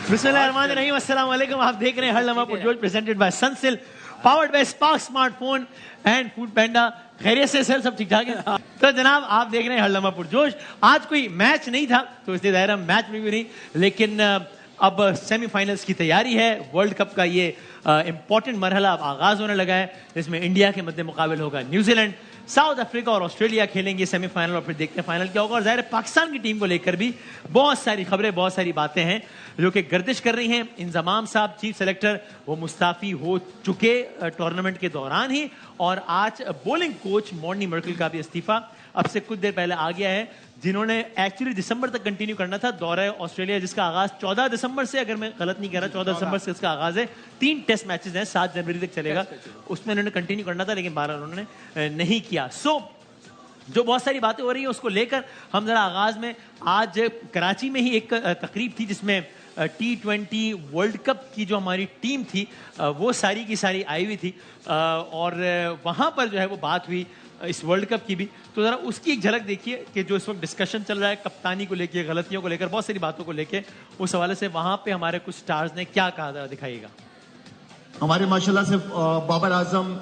बिस्मिल्लाहिर्रहमानिर्रहीम, अस्सलाम वालेकुम। आप देख रहे हैं हर लम्हा पुरजोश presented by Sunsilk, powered by Spark smartphone and foodpanda. खैरियत से सर, सब ठीक ठाक है? तो जनाब आप देख रहे हैं हर लम्हा पुरजोश। आज कोई मैच नहीं था तो इसलिए दायरा मैच में भी नहीं, लेकिन अब सेमीफाइनल्स की तैयारी है। वर्ल्ड कप का ये इंपॉर्टेंट मरहला अब आगाज होने लगा है, जिसमें इंडिया के मध्य मुकाबले होगा न्यूजीलैंड, साउथ अफ्रीका और ऑस्ट्रेलिया खेलेंगे सेमीफाइनल, और फिर देखते हैं फाइनल क्या होगा। और जाहिर है पाकिस्तान की टीम को लेकर भी बहुत सारी खबरें, बहुत सारी बातें हैं जो कि गर्दिश कर रही हैं। इंजमाम साहब चीफ सेलेक्टर वो मुस्ताफी हो चुके टूर्नामेंट के दौरान ही, और आज बॉलिंग कोच मॉर्नी मर्कल का भी इस्तीफा अब से कुछ देर पहले आ गया है, जिन्होंने एक्चुअली दिसंबर तक कंटिन्यू करना था दौरा ऑस्ट्रेलिया, जिसका आगाज 14 दिसंबर से, अगर मैं गलत नहीं कह रहा, 14 दिसंबर से इसका आगाज है। 3 टेस्ट मैचेस हैं, 7 जनवरी तक चलेगा, उसमें उन्होंने कंटिन्यू करना था, लेकिन 12 उन्होंने नहीं किया। जो बहुत सारी बातें हो रही हैं उसको लेकर हम जरा आगाज में, आज कराची में ही एक तकरीब थी जिसमें T20 वर्ल्ड कप की जो हमारी टीम थी वो सारी की सारी आई हुई थी, और वहाँ पर जो है वो बात हुई इस वर्ल्ड कप की भी। तो जरा उसकी एक झलक देखिए कि जो इस वक्त डिस्कशन चल रहा है कप्तानी को लेके, गलतियों को लेकर, बहुत सारी बातों को लेके, उस हवाले से वहाँ पे हमारे कुछ स्टार्स ने क्या कहा था, दिखाइएगा। हमारे माशाल्लाह से बाबर आजम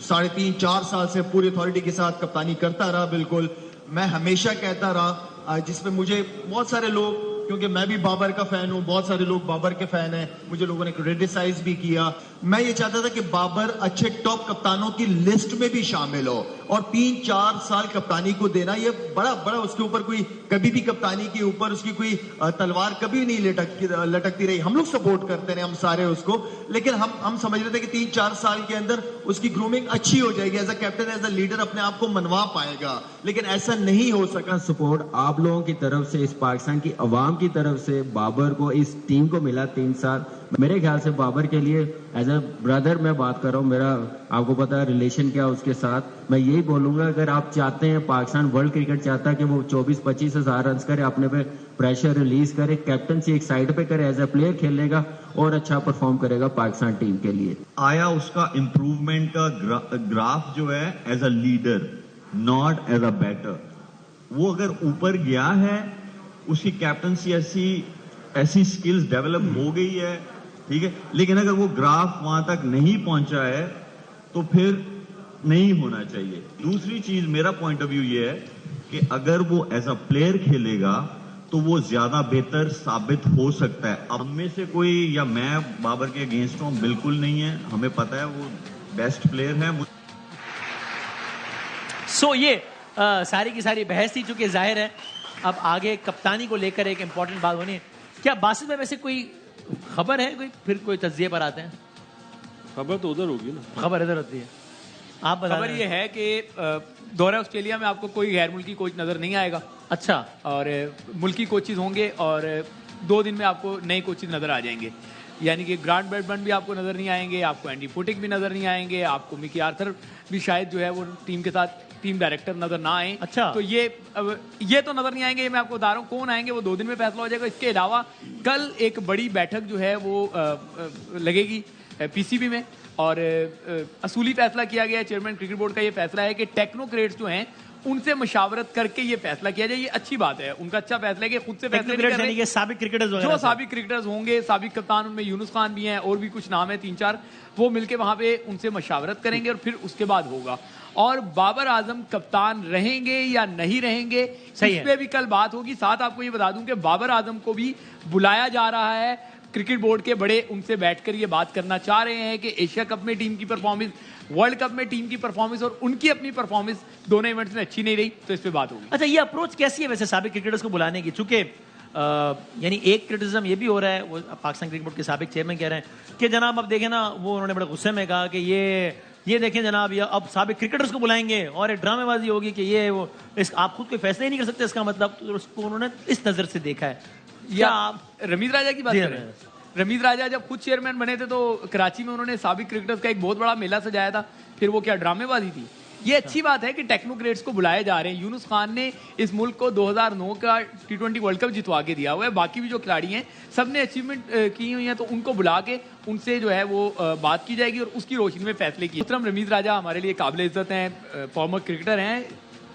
3.5-4 साल से पूरी अथॉरिटी के साथ कप्तानी करता रहा। बिल्कुल मैं हमेशा कहता रहा, जिसमें मुझे बहुत सारे लोग, क्योंकि मैं भी बाबर का फैन हूं, बहुत सारे लोग बाबर के फैन हैं, मुझे लोगों ने क्रिटिसाइज भी किया। मैं ये चाहता था कि बाबर अच्छे टॉप कप्तानों की लिस्ट में भी शामिल हो, और 3-4 साल कप्तानी को देना, ये बड़ा उसके ऊपर कोई कभी भी कप्तानी के ऊपर उसकी कोई तलवार कभी नहीं लटकती रही। हम लोग सपोर्ट करते रहे, हम सारे उसको, लेकिन हम समझ रहे थे कि 3-4 साल के अंदर उसकी ग्रूमिंग अच्छी हो जाएगी, as a captain, as a leader अपने आप को मनवा पाएगा, लेकिन ऐसा नहीं हो सका। सपोर्ट आप लोगों की तरफ से, इस पाकिस्तान की अवाम की तरफ से बाबर को, इस टीम को मिला 3 साल। मेरे ख्याल से बाबर के लिए एज अ ब्रदर मैं बात कर रहा हूँ, मेरा आपको पता है रिलेशन क्या उसके साथ। मैं यही बोलूंगा, अगर आप चाहते हैं पाकिस्तान, वर्ल्ड क्रिकेट चाहता है कि वो 24-25 हजार रन करे, अपने पे प्रेशर रिलीज करे, कैप्टनसी एक साइड पे करे, एज अ प्लेयर खेलेगा और अच्छा परफॉर्म करेगा पाकिस्तान टीम के लिए। आया उसका इम्प्रूवमेंट का ग्राफ जो है as a leader, not as a batter. वो अगर ऊपर गया है, उसकी कैप्टनसी ऐसी स्किल्स डेवलप हो गई है, ठीक है, लेकिन अगर वो ग्राफ वहां तक नहीं पहुंचा है तो फिर नहीं होना चाहिए। दूसरी चीज, मेरा पॉइंट ऑफ व्यू ये है कि अगर वो एज अ प्लेयर खेलेगा तो वो ज्यादा बेहतर साबित हो सकता है। अब में से कोई, या मैं बाबर के अगेंस्ट हूं, बिल्कुल नहीं है, हमें पता है वो बेस्ट प्लेयर है। ये सारी की सारी बहस थी, चूंकि जाहिर है अब आगे कप्तानी को लेकर एक इंपॉर्टेंट बात होनी है। क्या बासित में वैसे कोई खबर है, कोई फिर कोई तज्जिए पर आते हैं? खबर तो उधर होगी ना, खबर इधर होती है। आप बता। खबर ये है कि दौरा ऑस्ट्रेलिया में आपको कोई गैर मुल्की कोच नजर नहीं आएगा। अच्छा। और मुल्की कोचेज होंगे, और 2 दिन में आपको नए कोचेज नजर आ जाएंगे। यानी कि ग्रांट ब्रैडमैन भी आपको नजर नहीं आएंगे, आपको एंडी पुटिक भी नजर नहीं आएंगे, आपको मिकी आर्थर भी शायद जो है वो टीम के साथ टीम डायरेक्टर नजर ना आए। अच्छा। तो ये तो नजर नहीं आएंगे, मैं आपको बता रहा हूँ कौन आएंगे, वो 2 दिन में फैसला हो जाएगा। इसके अलावा कल एक बड़ी बैठक जो है वो लगेगी पीसीबी में, और असूली फैसला किया गया है। चेयरमैन क्रिकेट बोर्ड का ये फैसला है कि टेक्नोक्रेट्स जो हैं उनसे मशावरत करके ये फैसला किया जाए। ये अच्छी बात है, उनका अच्छा फैसला है कि खुद से फैसले नहीं कर रहे। साबिक क्रिकेटर्स जो साबिक क्रिकेटर्स होंगे, साबिक कप्तान, उनमें यूनुस खान भी हैं, और भी कुछ नाम है 3-4, वो मिलके वहां पे उनसे मशावरत करेंगे और फिर उसके बाद होगा। और बाबर आजम कप्तान रहेंगे या नहीं रहेंगे, इस पे भी कल बात होगी। साथ आपको ये बता दूं कि बाबर आजम को भी बुलाया जा रहा है, क्रिकेट बोर्ड के बड़े उनसे बैठकर ये बात करना चाह रहे हैं कि एशिया कप में टीम की परफॉर्मेंस, वर्ल्ड कप में टीम की परफॉर्मेंस और उनकी अपनी परफॉर्मेंस दोनों इवेंट्स में अच्छी नहीं रही, तो इस पे बात होगी। अच्छा, ये अप्रोच कैसी है वैसे साबिक क्रिकेटर्स को बुलाने की? चूंकि यानी एक क्रिटिसिज्म ये भी हो रहा है, वो पाकिस्तान क्रिकेट बोर्ड के साबिक चेयरमैन कह रहे हैं कि जनाब अब देखें ना, वो उन्होंने बड़े गुस्से में कहा कि ये देखें जनाब, ये अब साबिक क्रिकेटर्स को बुलाएंगे और एक ड्रामेबाजी होगी कि ये वो आप खुद कोई फैसला ही नहीं कर सकते, इसका मतलब। तो उसको उन्होंने इस नजर से देखा है। या आप रमीज राजा की बात कर रहे हैं? रमीज राजा जब खुद चेयरमैन बने थे तो कराची में उन्होंने साबिक क्रिकेटर्स का एक बहुत बड़ा मेला सजाया था, फिर वो क्या ड्रामेबाजी थी? ये अच्छी बात है कि टेक्नोक्रेट्स को बुलाए जा रहे हैं। यूनुस खान ने इस मुल्क को 2009 का T20 वर्ल्ड कप जितवा के दिया हुआ है, बाकी भी जो खिलाड़ी हैं सब ने अचीवमेंट की हुई है, तो उनको बुला के उनसे जो है वो बात की जाएगी और उसकी रोशनी में फैसले किए। मोहतरम रमीज राजा हमारे लिए काबिल इज्जत हैं, फॉर्मर क्रिकेटर हैं।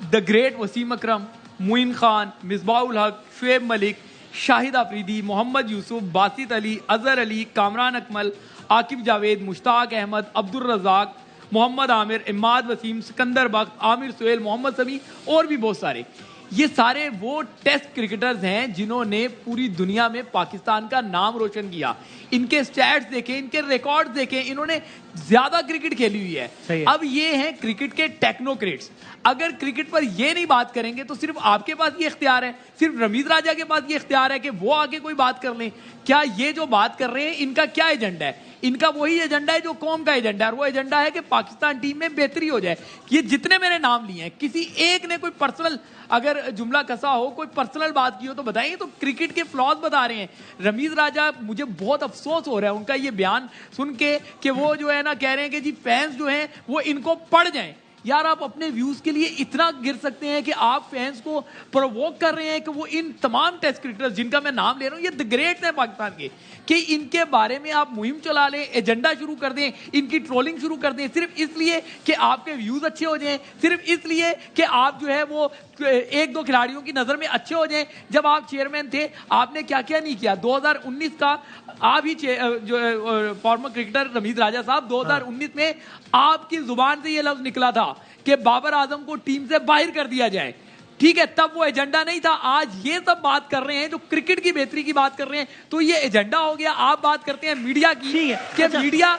द ग्रेट वसीम अकरम, मुइन खान, मिसबाह उल हक, शुएब मलिक, शाहिद अफरीदी, मोहम्मद यूसुफ, बासित अली, अजहर अली, कामरान अकमल, आकिब जावेद, मुश्ताक अहमद, अब्दुल रज़ाक, मोहम्मद आमिर, इमाद वसीम, सिकंदर बख्त, आमिर सुहेल, मोहम्मद समी और भी बहुत सारे। ये सारे वो टेस्ट क्रिकेटर्स हैं जिन्होंने पूरी दुनिया में पाकिस्तान का नाम रोशन किया। इनके स्टैट्स देखें, इनके रिकॉर्ड्स देखें, इन्होंने ज्यादा क्रिकेट खेली हुई है। अब ये हैं क्रिकेट के टेक्नोक्रेट्स। अगर क्रिकेट पर ये नहीं बात करेंगे तो सिर्फ आपके पास ये इख्तियार है, सिर्फ रमीज राजा के पास ये इख्तियार है कि वो आगे कोई बात कर लें। क्या ये जो बात कर रहे हैं इनका क्या एजेंडा है? इनका वही एजेंडा है जो कौम का एजेंडा है, और वो एजेंडा है कि पाकिस्तान टीम में बेहतरी हो जाए। ये जितने मैंने नाम लिए हैं, किसी एक ने कोई पर्सनल अगर जुमला कसा हो, कोई पर्सनल बात की हो तो बताइए। तो क्रिकेट के फ्लॉज बता रहे हैं रमीज राजा। मुझे बहुत अफसोस हो रहा है उनका ये बयान सुन के कि वो जो है ना कह रहे हैं कि जी फैंस जो हैं वो इनको पढ़ जाएं। यार आप अपने व्यूज के लिए इतना गिर सकते हैं कि आप फैंस को प्रोवोक कर रहे हैं कि वो इन तमाम टेस्ट क्रिकेटर्स जिनका मैं नाम ले रहा हूं, ये द ग्रेट्स हैं पाकिस्तान के, कि इनके बारे में आप मुहिम चला लें, एजेंडा शुरू कर दें, इनकी ट्रोलिंग शुरू कर दें, सिर्फ इसलिए कि आपके व्यूज अच्छे हो जाएं, सिर्फ इसलिए कि आप जो है वो एक दो खिलाड़ियों की नजर में अच्छे हो जाएं। जब आप चेयरमैन थे आपने क्या क्या नहीं किया? 2019 का आप ही जो फॉर्मर क्रिकेटर रमीज राजा साहब 2019 में आपकी जुबान से ये लफ्ज निकला था कि बाबर आजम को टीम से बाहर कर दिया जाए। ठीक है, तब वो एजेंडा नहीं था। आज ये सब बात कर रहे हैं जो क्रिकेट की बेहतरी की बात कर रहे हैं, तो ये एजेंडा हो गया। आप बात करते हैं मीडिया की कि मीडिया,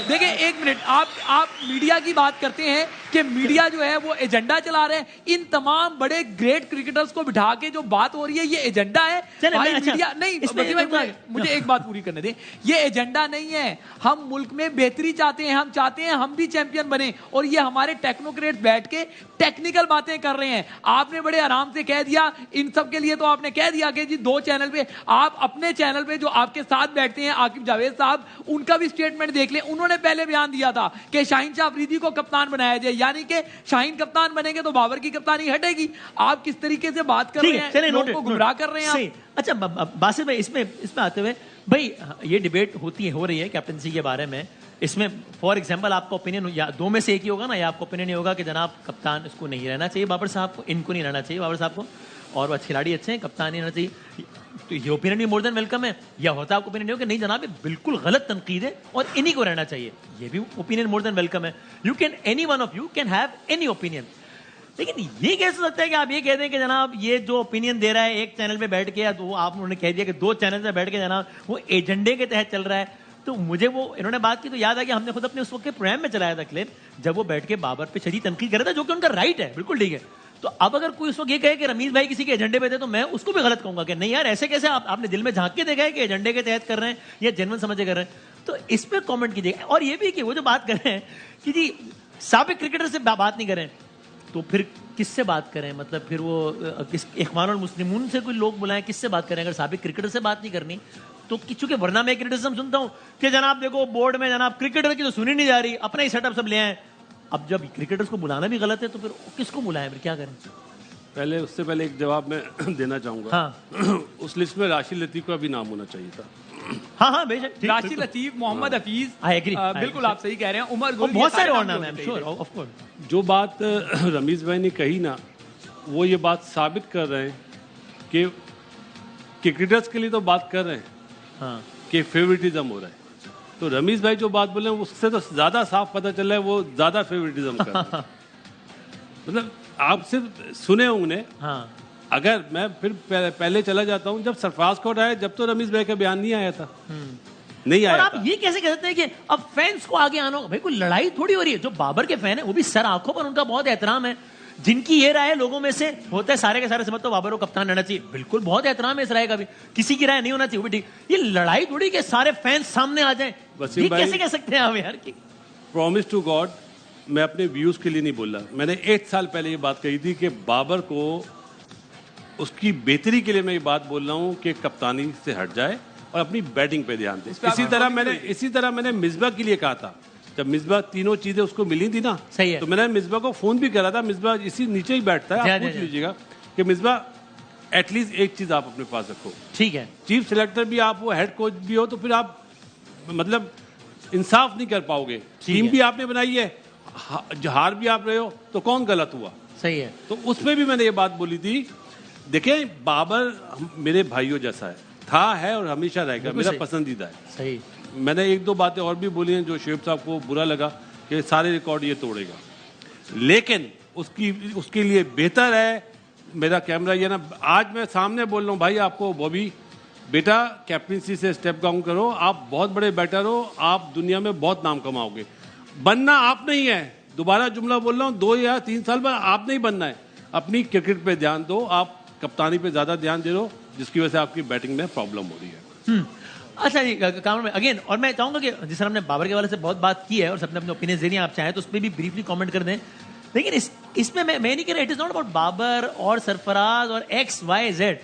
देखिए एक मिनट, आप मीडिया की बात करते हैं कि मीडिया जो है वो एजेंडा चला रहे हैं। इन तमाम बड़े ग्रेट क्रिकेटर्स को बिठा के जो बात हो रही है ये एजेंडा है भाई। मीडिया नहीं, मुझे एक बात पूरी करने दें, ये एजेंडा नहीं है। हम मुल्क में बेहतरी चाहते हैं, हम चाहते हैं हम भी चैंपियन बने, और ये हमारे टेक्नोक्रेट बैठ के टेक्निकल बातें कर रहे हैं। आपने बड़े आराम से कह दिया, इन सब के लिए तो आपने कह दिया कि जी 2 चैनल पे, आप अपने चैनल पे जो आपके साथ बैठते हैं आकिब जावेद साहब, उनका भी स्टेटमेंट देख लें। उन्होंने पहले बयान दिया था कि शाहीन शाह अफरीदी को कप्तान बनाया जाए, यानी कि शाहीन कप्तान बनेंगे तो बाबर की कप्तानी हटेगी। आप किस तरीके से बात कर रहे हैं, लोगों को गुमराह कर रहे हैं आप। अच्छा बासित भाई, इसमें आते हुए भाई, ये डिबेट हो रही है कैप्टनसी के बारे में। इसमें फॉर एग्जांपल आपका ओपिनियन या दो में से एक ही होगा ना, या आपका ओपिनियन ये होगा कि जनाब कप्तान इसको नहीं रहना चाहिए बाबर साहब को, इनको नहीं रहना चाहिए बाबर साहब को, और वो खिलाड़ी अच्छे हैं, कप्तान नहीं रहना चाहिए। तो ये ओपिनियन भी मोर देन वेलकम है। या होता है आपका ओपिनियन हो कि नहीं जनाब ये बिल्कुल गलत तनकीद है और इन्हीं को रहना चाहिए, ये भी ओपिनियन मोर देन वेलकम है। You can, any one of you can have any opinion. लेकिन ये कैसे हो सकता है कि आप ये कह दें कि जनाब ये जो ओपिनियन दे रहा है एक चैनल पे बैठ के, या दो, आप उन्होंने कह दिया कि 2 चैनल पे बैठ के जनाब वो एजेंडे के तहत चल रहा है। तो मुझे वो इन्होंने बात की तो याद आ कि हमने खुद अपने उस वक्त के प्रोग्राम में चलाया था क्लिप, जब वो बैठ के बाबर पे शदीद तनकीद कर रहा था, जो कि उनका राइट है, बिल्कुल ठीक है। तो अब अगर कोई उस वक्त ये कहे कि रमीज भाई किसी के एजेंडे पे थे, तो मैं उसको भी गलत कहूंगा कि नहीं यार ऐसे कैसे आपने दिल में झांक के देखा है कि एजेंडे के तहत कर रहे हैं या जेन्युइन समझ के कर रहे हैं। तो इस पर कॉमेंट कीजिएगा। और ये भी कि वो जो बात कर रहे हैं कि जी साबिक क्रिकेटर से बात नहीं करें, तो फिर किससे बात करें? मतलब फिर वो इख्वानुल मुस्लिमून से कोई लोग बुलाएं, किससे बात करें? अगर साबिक क्रिकेटर से बात नहीं करनी तो चूंकि वरना मैं क्रिटिसिज्म सुनता हूं कि जनाब देखो बोर्ड में जनाब क्रिकेटर की तो सुनी नहीं जा रही, अपना ही सेटअप सब ले आए। अब जब क्रिकेटर्स को बुलाना भी गलत है तो फिर किसको बुलाएं, फिर क्या करें? पहले उससे पहले एक जवाब मैं देना चाहूंगा। हाँ। उस लिस्ट में राशिद लतीफ का भी नाम होना चाहिए था। हाँ बेशक, राशिद लतीफ, मोहम्मद हफीज, आई एग्री, बिल्कुल आप सही कह रहे हैं, उमर गुल, बहुत सारे और नाम हैं, श्योर ऑफ कोर्स। जो बात रमीज भाई ने कही ना, वो ये बात साबित कर रहे हैं कि क्रिकेटर्स के लिए तो बात कर रहे हैं हाँ कि फेवरेटिज्म हो रहा है। तो रमीज भाई जो बात बोले उससे तो ज्यादा साफ पता चल रहा है वो ज्यादा फेवरेटिज्म कर रहे हैं। मतलब आप सिर्फ सुने होंगे। हाँ, अगर मैं फिर पहले चला जाता हूं, जब सरफराज कोट आया, जब तो रमीज भाई का बयान नहीं आया था, नहीं और आया आप था। ये कैसे कह सकते हैं कि अब फैंस को आगे आना होगा? भाई कोई लड़ाई थोड़ी हो रही है। जो बाबर के फैन है वो भी सर आंखों पर उनका बहुत एहतराम है। जिनकी ये राय है लोगों में से होता है सारे के सारे समझ तो बाबर को कप्तान रहना चाहिए, बिल्कुल बहुत एहतराम है इस राय का भी। किसी की राय नहीं होना चाहिए वो भी ठीक। ये लड़ाई थोड़ी कि सारे फैंस सामने आ जाएं, ये कैसे कह सकते हैं आप यार? प्रॉमिस टू गॉड, मैं अपने व्यूज के लिए नहीं बोल रहा। मैंने 1 साल पहले ये बात कही थी कि बाबर को उसकी बेहतरी के लिए मैं ये बात बोल रहा हूँ कि कप्तानी से हट जाए और अपनी बैटिंग पे ध्यान दे। इसी तरह मैंने मिसबा के लिए कहा था, जब मिसबा तीनों चीजें उसको मिली थी ना, सही है। तो मैंने मिसबा को फोन भी करा था। मिसबा इसी नीचे ही बैठता है, आप पूछ लीजिएगा कि मिसबा एटलीस्ट एक चीज आप अपने पास रखो, ठीक है, चीफ सिलेक्टर भी आप, वो हेड कोच भी हो, तो फिर आप मतलब इंसाफ नहीं कर पाओगे। टीम भी आपने बनाई है, हार भी आप रहे हो, तो कौन गलत हुआ? सही है। तो उसमें भी मैंने ये बात बोली थी देखिए बाबर मेरे भाइयों जैसा है और हमेशा रहेगा, मेरा पसंदीदा है। सही। मैंने एक दो बातें और भी बोली हैं जो शोएब साहब को बुरा लगा कि सारे रिकॉर्ड ये तोड़ेगा, लेकिन उसके लिए बेहतर है मेरा कैमरा ये ना, आज मैं सामने बोल रहा हूँ भाई आपको, बॉबी बेटा कैप्टनसी से स्टेप डाउन करो, आप बहुत बड़े बैटर हो, आप दुनिया में बहुत नाम कमाओगे, बनना आप नहीं है, दोबारा जुमला बोल रहा हूँ, 2 या 3 साल बाद आप नहीं बनना है, अपनी क्रिकेट पे ध्यान दो, आप कप्तानी पे ज्यादा ध्यान दे रहे हो जिसकी वजह से आपकी बैटिंग में प्रॉब्लम हो रही है। अच्छा जी कामरान में अगेन, और मैं चाहूंगा कि जिस तरह हमने बाबर के वाले से बहुत बात की है और सबने अपने ओपिनियन दे दिए, आप चाहें तो उस पर भी ब्रीफली कमेंट कर दें, लेकिन इसमें मैं नहीं कह रहा it is not about Babar और सरफराज और XYZ,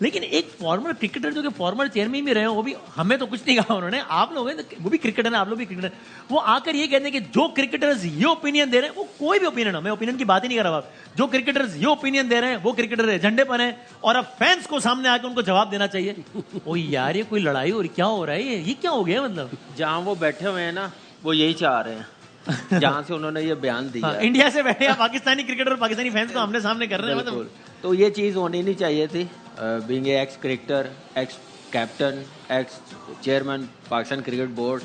लेकिन एक फॉर्मर क्रिकेटर जो कि फॉर्मर चेयरमैन भी रहे हो, वो भी हमें तो कुछ नहीं कहा उन्होंने, आप लोग हैं वो भी क्रिकेटर हैं, आप लोग भी क्रिकेटर, वो आकर ये कहते हैं कि जो क्रिकेटर्स ये ओपिनियन दे रहे हैं, वो कोई भी ओपिनियन हो, मैं ओपिनियन की बात ही नहीं कर रहा, जो क्रिकेटर्स ये ओपिनियन दे रहे हैं वो क्रिकेटर एजेंडे पर हैं और अब फैंस को सामने आकर उनको जवाब देना चाहिए। ओ यार ये कोई लड़ाई हो रही, क्या हो रहा है, ये क्या हो गया, मतलब जहाँ वो बैठे हुए हैं ना वो यही चाह रहे हैं जहाँ से उन्होंने ये बयान दिया है। इंडिया से बैठे पाकिस्तानी क्रिकेटर और पाकिस्तानी फैंस को आमने सामने कर रहे हैं, मतलब तो ये चीज़ होनी नहीं चाहिए थी। Being x cricketer, x captain, x chairman Pakistan cricket board,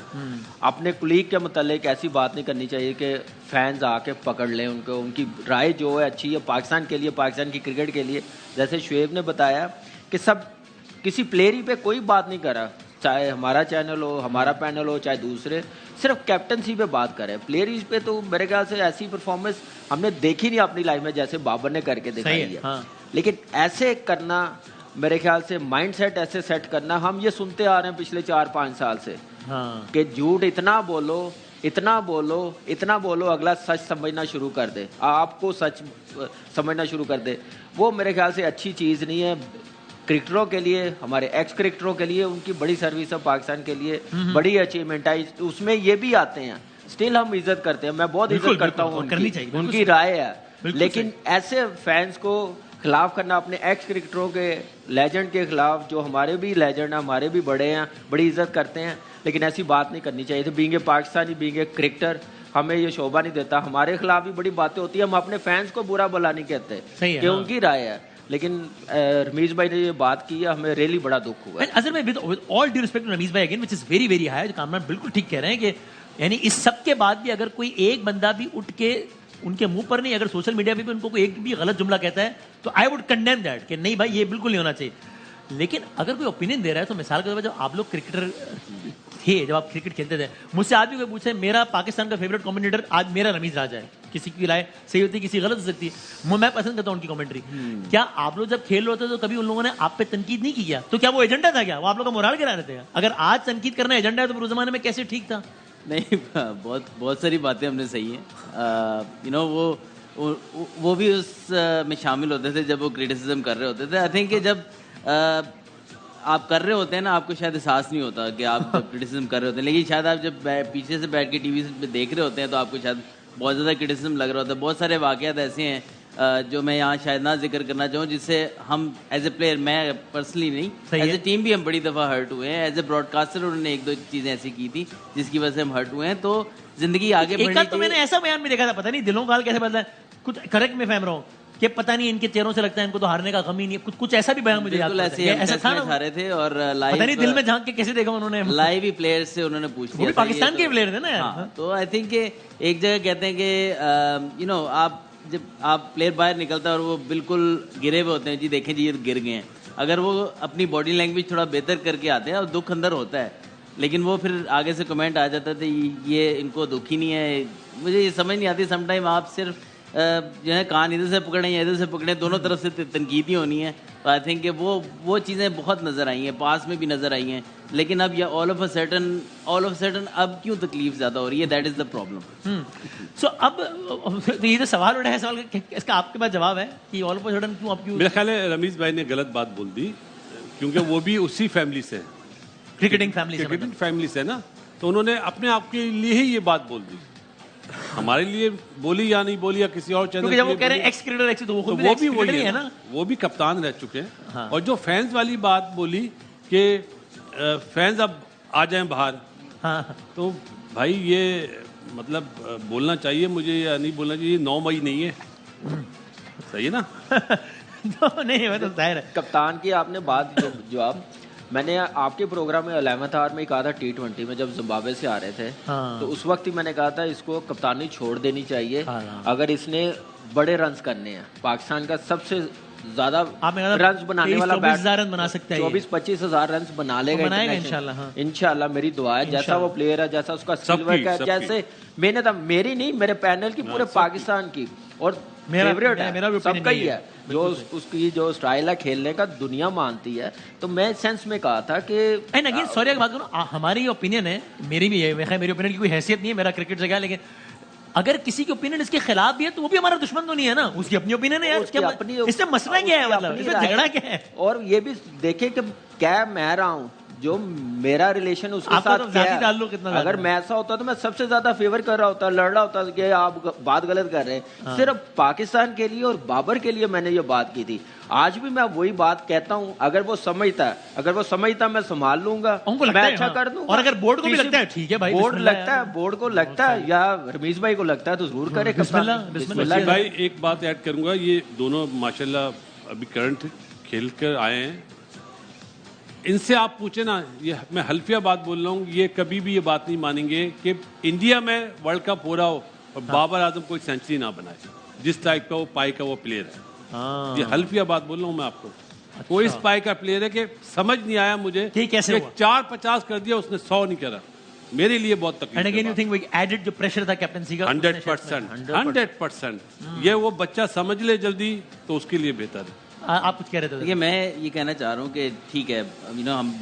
अपने कुलीग के मतलब ऐसी बात नहीं करनी चाहिए कि फैंस आके पकड़ लें उनको, उनकी राय जो है अच्छी है पाकिस्तान के लिए, पाकिस्तान की क्रिकेट के लिए। जैसे शोएब ने बताया कि सब किसी प्लेयर ही पे कोई बात नहीं करा, चाहे हमारा चैनल हो, हमारा पैनल हो, चाहे दूसरे, सिर्फ कैप्टनसी पे बात करें, प्लेयर पे तो मेरे ख्याल से ऐसी परफॉर्मेंस हमने देखी नहीं अपनी लाइफ में जैसे बाबर ने करके दिखाई है। हाँ। लेकिन ऐसे करना मेरे ख्याल से माइंड सेट ऐसे सेट करना, हम ये सुनते आ रहे हैं पिछले 4-5 साल से कि झूठ इतना बोलो, इतना बोलो, इतना बोलो, अगला सच समझना शुरू कर दे, आपको सच समझना शुरू कर दे। वो मेरे ख्याल से अच्छी चीज़ नहीं है क्रिकेटरों के लिए, हमारे एक्स क्रिकेटरों के लिए, उनकी बड़ी सर्विस है पाकिस्तान के लिए, बड़ी अचीवमेंट है, उसमें ये भी आते हैं, स्टिल हम इज्जत करते हैं, मैं बहुत इज्जत करता हूँ उनकी राय है, लेकिन ऐसे फैंस को खिलाफ करना, अपने एक्स क्रिकेटरों के लेजेंड के खिलाफ, जो हमारे भी लेजेंड हैं, हमारे भी बड़े हैं, बड़ी इज्जत करते हैं, लेकिन ऐसी बात नहीं करनी चाहिए थी। Being a Pakistani, being a cricketer, हमें ये शोभा नहीं देता, हमारे खिलाफ भी बड़ी बातें होती है, हम अपने फैंस को बुरा भला नहीं कहते कि उनकी राय है, लेकिन रमीज भाई ने ये बात की है, हमें रियली बड़ा दुख हुआ। असल में with all due respect to Rameez भाई again, which is very very high, जो कामरान बिल्कुल ठीक कह रहे हैं कि यानी इस सब के बाद भी अगर कोई एक बंदा भी उठ के उनके मुंह पर नहीं, अगर सोशल मीडिया पे भी उनको कोई एक भी गलत जुमला कहता है तो आई वुड कंडेम दैट कि नहीं भाई ये बिल्कुल नहीं होना चाहिए। लेकिन अगर कोई ओपिनियन दे रहा है तो मिसाल के तौर पर जब आप लोग क्रिकेटर थे, जब आप क्रिकेट खेलते थे, मुझसे आज भी कोई पूछे मेरा पाकिस्तान का फेवरेट कमेंटेटर आज मेरा रमीज राजा है, किसी की राय सही होती है, किसी गलत हो सकती है, मैं पसंद करता हूँ उनकी कमेंट्री। क्या आप लोग जब खेल रहे होते तो कभी उन लोगों ने आप पे तनकीद नहीं की? तो क्या वो एजेंडा था, क्या वो आप लोग का मोराल गिरा रहे थे? अगर आज तनकीद करना एजेंडा है तो उस जमाने में कैसे ठीक था? नहीं, बहुत सारी बातें हमने सही हैं, यू नो वो भी उस में शामिल होते थे जब वो क्रिटिसिज्म कर रहे होते थे। आई थिंक कि जब आप कर रहे होते हैं ना, आपको शायद एहसास नहीं होता कि आप जब क्रिटिसिज्म कर रहे होते हैं, लेकिन शायद आप जब पीछे से बैठ के टीवी पे देख रहे होते हैं तो आपको शायद बहुत ज़्यादा क्रिटिसिज्म लग रहा होता है। बहुत सारे वाक़यात ऐसे हैं जो मैं यहाँ शायद ना जिक्र करना चाहूँ, जिससे हम एज ए प्लेयर, मैं पर्सनली नहीं, एज ए टीम भी हम बड़ी दफ़ा हर्ट हुए हैं। एज ए ब्रॉडकास्टर उन्होंने 1-2 चीज़ें ऐसी की थी जिसकी वजह से हम हर्ट हुए हैं। तो जिंदगी आगे बढ़नी चाहिए। तो मैंने ऐसा बयान भी देखा था, पता नहीं दिलों का हाल कैसे बदला है, कुछ करेक्ट में फहम रहा हूँ कि पता नहीं इनके चेहरों से लगता है इनको तो हारने का गम ही नहीं है, कुछ ऐसा भी बयान मुझे याद है। ऐसा था ना, हारे थे और लाइव, पता नहीं दिल में झांक के कैसे देखा उन्होंने, लाइव ही प्लेयर से उन्होंने पूछ लिया, पाकिस्तान के प्लेयर थे ना यार। तो आई थिंक एक जगह कहते हैं कि यू नो आप जब आप प्लेयर बाहर निकलता है और वो बिल्कुल गिरे हुए होते हैं, जी देखें जी ये गिर गए हैं, अगर वो अपनी बॉडी लैंग्वेज थोड़ा बेहतर करके आते हैं और दुख अंदर होता है, लेकिन वो फिर आगे से कमेंट आ जाता था ये इनको दुख ही नहीं है। मुझे ये समझ नहीं आती, समटाइम आप सिर्फ जो है कान इधर से पकड़े या इधर से पकड़े, दोनों तरफ से तनकीद ही होनी है। तो आई थिंक वो चीज़ें बहुत नज़र आई हैं, पास में भी नज़र आई हैं, लेकिन अब ये ऑल ऑफ अ सडन अब क्यों तकलीफ ज़्यादा हो रही है, दैट इज़ द प्रॉब्लम। सो अब तो ये जो सवाल उठा है, सवाल इसका आपके पास जवाब है कि ऑल ऑफ अ सडन क्यों? अब क्यों? मेरा ख्याल है रमीज भाई ने गलत बात बोल दी, क्योंकि वो भी उसी फैमिली से, क्रिकेटिंग फैमिली से ना, तो उन्होंने अपने आप के लिए ही ये बात बोल दी। हमारे लिए बोली या नहीं बोली या किसी और चैनल, क्योंकि जब वो कह रहे हैं एक्स क्रिकेटर एक्स, तो वो भी वही है ना, वो भी कप्तान रह चुके हैं। हाँ। और जो फैंस वाली बात बोली कि फैंस अब आ जाएं बाहर, हाँ। तो भाई ये मतलब बोलना चाहिए मुझे या नहीं बोलना चाहिए? 9 मई नहीं है, सही है ना? तो नहीं वो तो जाहिर है। कप्तान की आपने बात जवाब मैंने आपके प्रोग्राम में 11th आवर में कहा था T20 में जब जिम्बाब्वे से आ रहे थे हाँ। तो उस वक्त ही मैंने कहा था इसको कप्तानी छोड़ देनी चाहिए हाँ। अगर इसने बड़े रन्स करने हैं। पाकिस्तान का सबसे ज्यादा रन्स बनाने वाला 24,000 रन बना सकता है 24-25 हजार रन बना लेगा बनाएगा इंटरनेशनल। इंशाल्लाह, हाँ। इंशाल्लाह मेरी दुआ है जैसा वो प्लेयर है जैसा उसका स्किल वर्क है जैसे मेहनत मेरी नहीं मेरे पैनल की पूरे पाकिस्तान की और फेवरेट है सबका ही है जो उसकी जो स्टाइल है खेलने का दुनिया मानती है। तो मैं सेंस में कहा था कि एंड अगेन सॉरी एक बात करूं हमारी ओपिनियन है मेरी भी है मेरी ओपिनियन की कोई हैसियत नहीं है मेरा क्रिकेट से क्या लेकिन अगर किसी की ओपिनियन इसके खिलाफ भी है तो वो भी हमारा दुश्मन तो नहीं है ना उसकी अपनी ओपिनियन है यार इससे मसला क्या है मतलब इसमें झगड़ा क्या है। और ये भी देखे कि क्या मैं रहा हूँ जो मेरा रिलेशन उसके साथ तो क्या है। ताल्लुक कितना अगर मैं ऐसा होता तो मैं सबसे ज्यादा फेवर कर रहा होता लड़ रहा होता कि आप बात गलत कर रहे हैं। हाँ। सिर्फ पाकिस्तान के लिए और बाबर के लिए मैंने ये बात की थी। आज भी मैं वही बात कहता हूँ अगर वो समझता मैं संभाल लूंगा मैं अच्छा कर दूंगा। और अगर बोर्ड को भी लगता है ठीक है भाई बोर्ड लगता है बोर्ड को लगता है या रमीज भाई को लगता है तो जरूर करे। वसीम भाई एक बात ऐड करूंगा ये दोनों माशाल्लाह अभी करंट खेल कर आए हैं इनसे आप पूछे ना ये मैं हल्फिया बात बोल रहा हूँ ये कभी भी ये बात नहीं मानेंगे कि इंडिया में वर्ल्ड कप हो रहा हो और बाबर आजम कोई सेंचुरी ना बनाए जिस टाइप का वो पाई का वो प्लेयर है। ये हल्फिया बात बोल रहा हूँ मैं आपको। कोई इस पाई का प्लेयर है कि समझ नहीं आया मुझे कैसे 4-50 कर दिया उसने 100 नहीं करा मेरे लिए बहुत तकलीफ। And again you think we added जो प्रेशर था कैप्टनसी का 100% ये वो बच्चा समझ ले जल्दी तो उसके लिए बेहतर है। आप कुछ कह रहे थे? देखिए मैं ये कहना चाह रहा हूँ कि ठीक है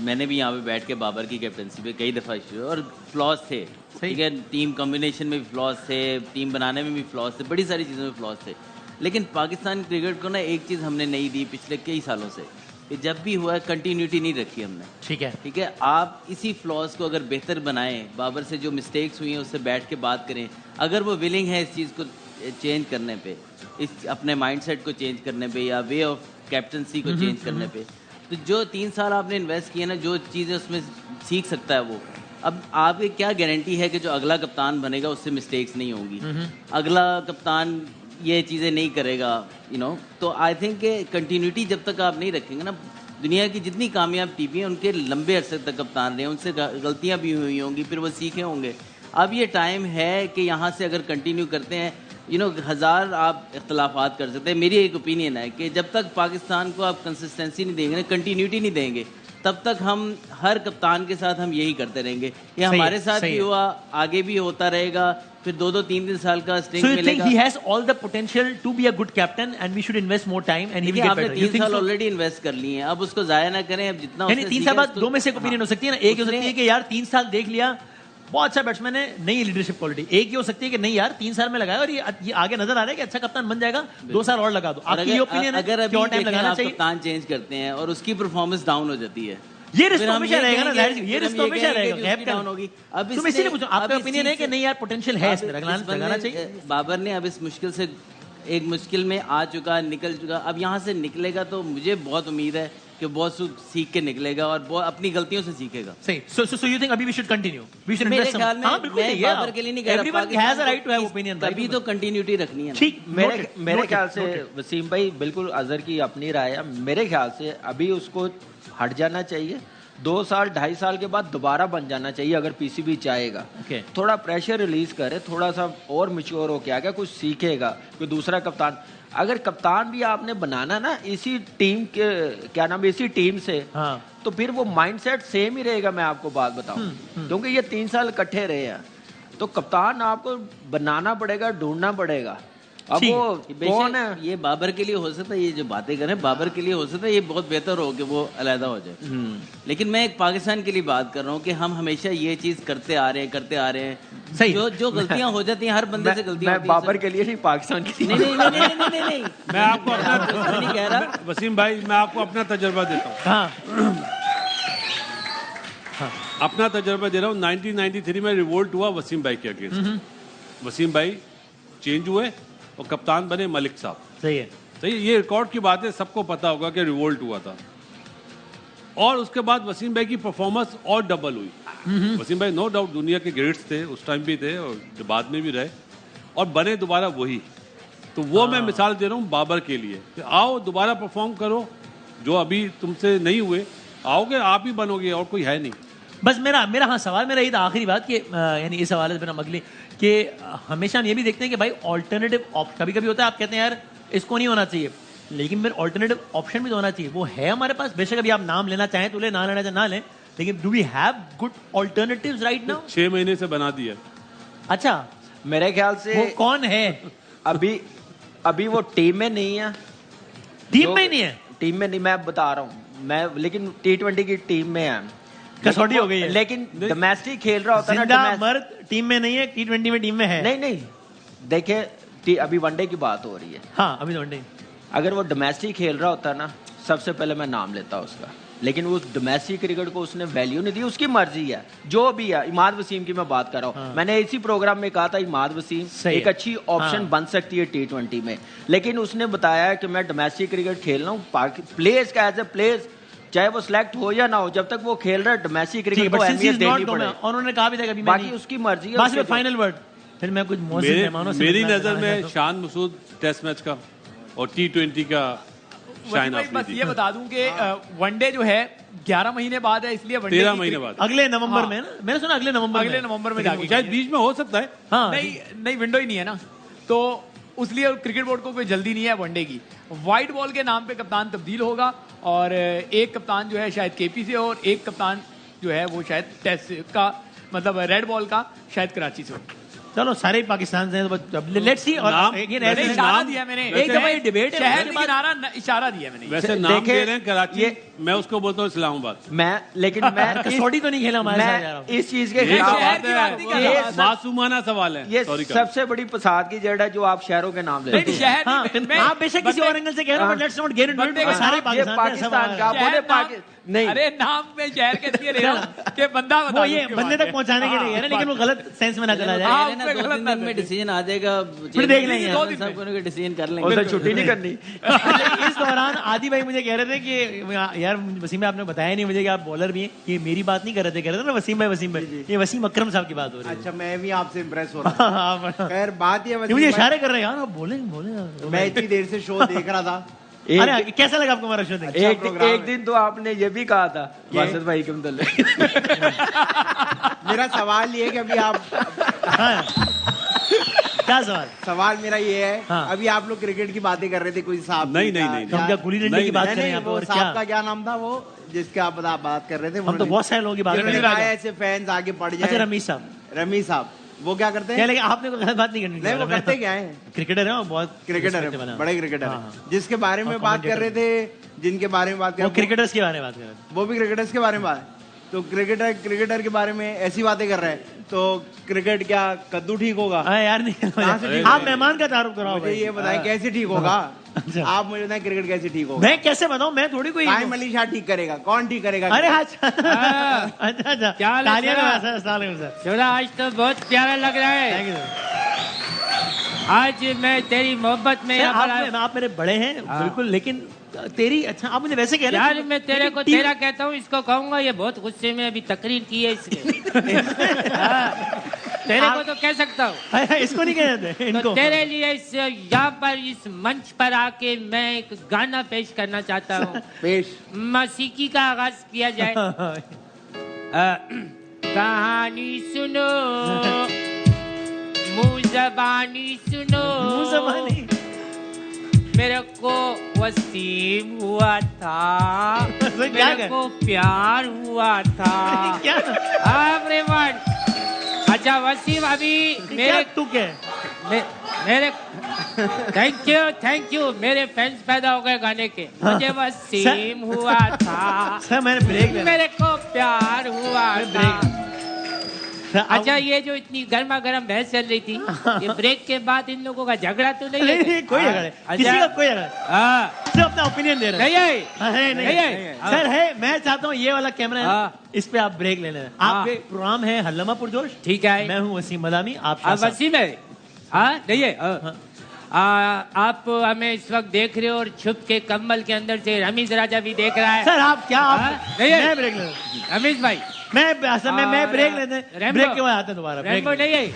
मैंने भी यहाँ पे बैठ के बाबर की कैप्टनसी पे कई दफ़ा इश्यू और फ्लॉज थे ठीक है टीम कॉम्बिनेशन में भी फ्लॉज थे टीम बनाने में भी फ्लॉज थे बड़ी सारी चीज़ों में फ्लॉज थे लेकिन पाकिस्तान क्रिकेट को ना एक चीज़ हमने नहीं दी पिछले कई सालों से कि जब भी हुआ कंटिन्यूटी नहीं रखी हमने। ठीक है आप इसी फ्लॉज को अगर बेहतर बनाएं बाबर से जो मिस्टेक्स हुई हैं उससे बैठ के बात करें अगर वो विलिंग है इस चीज़ को चेंज करने पे इस अपने माइंडसेट को चेंज करने पे या वे ऑफ कैप्टनसी को चेंज करने पे तो जो 3 साल आपने इन्वेस्ट किए ना जो चीज़ें उसमें सीख सकता है वो अब आपकी क्या गारंटी है कि जो अगला कप्तान बनेगा उससे मिस्टेक्स नहीं होंगी अगला कप्तान ये चीज़ें नहीं करेगा तो आई थिंक कि कंटिन्यूटी जब तक आप नहीं रखेंगे ना दुनिया की जितनी कामयाब टीमें हैं उनके लंबे अरसे तक कप्तान रहे उनसे गलतियाँ भी हुई होंगी फिर वो सीखे होंगे। अब ये टाइम है कि यहाँ से अगर कंटिन्यू करते हैं हज़ार आप इख्तलाफात कर सकते हैं मेरी एक ओपिनियन है कि जब तक पाकिस्तान को आप कंसिस्टेंसी नहीं देंगे ना कंटिन्यूटी नहीं देंगे तब तक हम हर कप्तान के साथ हम यही करते रहेंगे ये हमारे साथ भी हुआ आगे भी होता रहेगा फिर 2-3 साल का स्ट्रिंग मिलेगा। So you think he has all the potential to be a good captain and we should invest more time and he will get better. 3 साल ऑलरेडी इन्वेस्ट कर लिए हैं अब उसको जाया ना करें अब जितना 3 साल बाद दो में से एक ओपिनियन हो सकती है ना एक हो सकती है कि यार 3 साल देख लिया बहुत अच्छा बैट्समैन है नई लीडरशिप क्वालिटी एक ही हो सकती है कि नहीं यार 3 साल में लगाया और ये आगे नजर आ रहा है कि अच्छा कप्तान बन जाएगा 2 साल और लगा दो। आपकी ओपिनियन है अगर अभी टाइम लगाना चाहिए कप्तान चेंज करते हैं और उसकी परफॉर्मेंस डाउन हो जाती है ये रिश्तों में रहेगा ना ये रिश्तों में रहेगा डाउन होगी। अब तुम इसीलिए पूछो आपका ओपिनियन है कि नहीं यार पोटेंशियल है इसमें लगाना चाहिए। बाबर ने अब इस मुश्किल से एक मुश्किल में आ चुका निकल चुका अब यहाँ से निकलेगा तो मुझे बहुत उम्मीद है कि बहुत सीख के निकलेगा और बहुत अपनी गलतियों से सीखेगा। सही so you think अभी we should continue we should मेरे invest ख्याल में मैं बाबर के लिए नहीं कह रहा everyone has a right to have opinion तभी तो कंटिन्यूटी रखनी है। ठीक मेरे ख्याल से वसीम भाई बिल्कुल अजहर की अपनी राय है मेरे ख्याल से अभी उसको हट जाना चाहिए 2 साल 2.5 साल के बाद दोबारा बन जाना चाहिए अगर पीसीबी चाहेगा। थोड़ा प्रेशर रिलीज करे थोड़ा सा और मैच्योर हो के आगे कुछ सीखेगा कोई दूसरा कप्तान अगर कप्तान भी आपने बनाना ना इसी टीम के क्या नाम इसी टीम से तो फिर वो माइंडसेट सेम ही रहेगा। मैं आपको बात बताऊं क्योंकि ये 3 साल इकट्ठे रहे हैं तो कप्तान आपको बनाना पड़ेगा ढूंढना पड़ेगा। अब वो कौन है ये बाबर के लिए हो सकता है ये जो बातें करें बाबर के लिए हो सकता है ये बहुत बेहतर हो कि वो अलहदा हो जाए लेकिन मैं एक पाकिस्तान के लिए बात कर रहा हूँ कि हम हमेशा ये चीज करते आ रहे हैं सही जो गलतियां हो जाती हैं हर बंदे से गलतियां मैं बाबर के लिए नहीं पाकिस्तान के लिए नहीं मैं आपको अपना नहीं कह रहा वसीम भाई मैं आपको अपना तजर्बा देता हूँ अपना तजर्बा दे रहा हूँ 1993 में रिवोल्ट हुआ वसीम भाई के अगेंस्ट वसीम भाई चेंज हुए और कप्तान बने मलिक साहब। सही है ये रिकॉर्ड की बात है सबको पता होगा कि रिवोल्ट हुआ था और उसके बाद वसीम भाई की परफॉर्मेंस और डबल हुई। वसीम भाई नो डाउट दुनिया के ग्रेट्स थे उस टाइम भी थे और बाद में भी रहे और बने दोबारा वही तो वो मैं मिसाल दे रहा हूँ बाबर के लिए कि आओ दोबारा परफॉर्म करो, जो अभी तुमसे नहीं हुए, आओगे आप ही बनोगे और कोई है नहीं। बस मेरा मेरा हाँ सवाल मेरा ये था आखिरी बात कि यानी इस हवाले से मेरा अगली कि हमेशा हम ये भी देखते हैं कि भाई ऑल्टरनेटिव कभी कभी होता है आप कहते हैं यार इसको नहीं होना चाहिए, लेकिन फिर ऑल्टरनेटिव ऑप्शन भी तो होना चाहिए। वो है हमारे पास, बेशक अभी आप नाम लेना चाहें तो ले, ना लेना चाहे ना लें, लेकिन do we have good alternatives right now? 6 महीने से बना दिया। अच्छा, मेरे ख्याल से वो कौन है? अभी वो टीम में नहीं है। टीम में ही नहीं है? टीम में नहीं, मैं बता रहा हूँ मैं, लेकिन T20 की टीम में है। कसौटी हो गई है, लेकिन डोमेस्टिक खेल रहा होता है जिंदा ना, मर्द टीम में नहीं है, T20 में टीम में है। नहीं देखिए अभी वनडे की बात हो रही है। हाँ अभी वनडे, अगर वो डोमेस्टिक खेल रहा होता ना, सबसे पहले मैं नाम लेता उसका, लेकिन वो डोमेस्टिक क्रिकेट को उसने वैल्यू नहीं दी। उसकी मर्जी है जो भी है। इमाद वसीम की मैं बात कर रहा हूँ, हाँ। मैंने इसी प्रोग्राम में कहा था इमाद वसीम एक अच्छी ऑप्शन हाँ। बन सकती है T20 में, लेकिन उसने बताया कि मैं डोमेस्टिक क्रिकेट खेल रहा हूँ। प्लेयर्स का एज ए प्लेयर्स, चाहे वो सिलेक्ट हो या ना हो, जब तक वो खेल रहा है डोमेस्टिक क्रिकेट को अहमियत देनी पड़ेगी। उन्होंने कहा भी था कभी बाकी उसकी मर्जी है। बस फाइनल वर्ड। फिर मैं कुछ मौसम मेहमानों से मेरी मिलना नजर चाहता में हूं। शान मसूद टेस्ट मैच का और T20 का शाइन भाई आपने बस दी। ये बता दूं कि वनडे जो है 11 महीने बाद है, इसलिए वनडे 13 महीने बाद। अगले नवंबर हाँ। में ना, मैंने सुना अगले नवंबर में जाके शायद बीच में हो सकता है। हाँ नहीं विंडो ही नहीं है ना, तो उसलिए क्रिकेट बोर्ड को कोई जल्दी नहीं है वनडे की। व्हाइट बॉल के नाम पे कप्तान तब्दील होगा और एक कप्तान जो है शायद केपी से और एक कप्तान जो है वो शायद टेस्ट का मतलब रेड बॉल का शायद कराची से हो। चलो सारे ही पाकिस्तान से हैं, लेट्स सी। और नाम- again, वैसे ऐसे- इशारा नाम- दिया मैंने, एक दफा ये डिबेट है, शहर उसके नहीं बाद- किनारा इशारा दिया मैंने। वैसे नाम देखे, दे रहे हैं कराची, ये- मैं उसको बोलता हूँ इस्लामाबाद। लेकिन मैं कसौटी तो नहीं खेला हमारे साथ यार। मैं इस चीज के ये खिलाफ शहर की बात नहीं कर ये रहा। सब- मासूमाना सवाल है। ये Sorry, सबसे बड़ी फसाद की जड़ है जो आप शहरों के नाम लेते नहीं, हैं। शहर हाँ, नहीं, मैं- आप बेशक किसी और एंगल से कह रहे हो, but let's not get into it, बंदे का सारे नाम- ये पाकिस्तान पाकिस्तान का शहर बोले नाम- नहीं, अरे नाम में शहर कैसे ले रहा हूँ कि बंदा बता वो दूं ये उसके बंदे बाद तक पहुंचाने के लिए है ना, लेकिन वो गलत सेंस में ना चला जाए। हाँ, कह रहे हैं उसमें ना, 2-3 गलत ना दिन में दे। डिसीजन आ जाएगा, फिर देख लेंगे। दो दिन सब में। डिसीजन कर उसे लेंगे। छुट्टी नहीं करनी। अच्छा, इस दौरान आदि भाई मुझे कह रहे थे कि यार वसीम भाई आपने बताया नहीं मुझे कि आप बॉलर भी हैं। ये मेरी बात नहीं कर रहे थे, कह रहे थे ना वसीम भाई, ये वसीम अकरम साहब की बात हो रही है। अच्छा, मैं भी आपसे इम्प्रेस हो रहा हूँ। खैर बात ये ये वसीम मुझे भाई, इशारे कर रहे हैं यार, आप बोले मैं इतनी देर से शो देख रहा था। अरे कैसा लगा आपको हमारा शो देख के? एक दिन तो आपने ये भी कहा था वासिद भाई के मतलब। मेरा सवाल ये है कि अभी आप, हाँ। क्या सवाल मेरा ये है, हाँ। अभी आप लोग क्रिकेट की बातें कर रहे थे, कोई साहब नहीं, की नहीं, क्या- नहीं, तो हम क्या गुली डंडे की बात नहीं, करें नहीं, यहाँ पे वो और साहब क्या? का क्या नाम था वो जिसके आप बात कर रहे थे? हम तो बहुत सारे लोगों की बात कर रहे जिन्होंने हैं। कहा ऐसे फैंस आगे पड़ अच्छा जाए। रमीश साहब, रमीश साहब वो क्या करते क्या हैं? लेकिन आपने कोई गलत बात नहीं करनी नहीं, वो करते क्या है? क्रिकेटर है, वो बहुत क्रिकेटर respectable है, है। बड़े क्रिकेटर हाँ, है। हाँ। जिसके बारे में और बात कर रहे थे, जिनके बारे में बात कर वो रहे थे, क्रिकेटर्स के बारे में बात कर रहे थे। वो भी क्रिकेटर्स के बारे में बात। तो क्रिकेटर के बारे में ऐसी बातें कर रहे हैं, तो क्रिकेट क्या कद्दू ठीक होगा? हाँ यार नहीं, कहाँ से ठीक आप होगा? मेहमान का तारुफ कराओ मुझे भाई। ये बताएं कैसे ठीक होगा? अच्छा। आप मुझे बताएं क्रिकेट कैसे ठीक होगा? मैं कैसे बताऊं, मैं थोड़ी कोई कायम अली शाह ठीक करेगा? कौन ठीक करेगा? अरे अच्छा अच्छा क्या हाल है तालियां सर? दो सर, अस्सलाम वालेकुम सर। चौरा आज तो बहुत प्यारा लग रहा है। Thank you sir. आज मैं तेरी मोहब्बत में सर, यहाँ पर आया। आप मेरे बड़े हैं बिल्कुल, लेकिन तेरी अच्छा आप मुझे वैसे कह रहे यार हैं, मैं तेरे को लेकिन तेरा कहता हूँ, इसको कहूंगा ये बहुत गुस्से में अभी तकरीर की है इसने। हाँ, तेरे को तो कह सकता हूँ। अरे, इसको नहीं कहते तो इनको। तेरे लिए इस यहाँ पर इस मंच पर आके मैं एक गाना पेश करना चाहता हूँ। पेश मौसीकी का आगाज किया जाए। कहानी सुनो, मुँह जबानी सुनो, मुंह जबानी। मेरे को वसीम हुआ था, तो क्या मेरे कर? को प्यार हुआ था। क्या एवरीवन, अच्छा वसीम अभी क्या मेरे तू क्या मेरे थैंक यू मेरे फैंस पैदा हो गए गाने के। मुझे वसीम हुआ था, सर मैंने ब्रेक लेना मेरे को प्यार हुआ था। सर, अब- अच्छा ये जो इतनी गर्मा गर्म बहस चल रही थी, ये ब्रेक के बाद इन लोगों का झगड़ा तो नहीं नहीं है? नहीं, कोई झगड़ा नहीं। अच्छा। किसी का कोई झगड़ा नहीं। हाँ, सिर्फ अपना ओपिनियन दे रहे नहीं हैं। है? है नहीं है। सर है, मैं चाहता हूँ ये वाला कैमरा है ना, हाँ। इस पे आप ब्रेक ले लेना। हाँ। आपके प्रोग्राम है हल्लमा पुरजोश, ठीक है। मैं हूँ वसीम मदानी, आप शाह साहब। वसीम है? हाँ नहीं है। आप हमें इस वक्त देख रहे हो और छुप के कम्बल के अंदर से रमीज राजा भी देख रहा है। सर आप क्या हाँ? आप नहीं है। मैं ब्रेक ले लूं। रमीज भाई मैं असल में मैं और, ब्रेक लेते हैं, रैम्बो। ब्रेक के बाद आते हैं दोबारा। ब्रेक रैम्बो लेते हैं। नहीं है।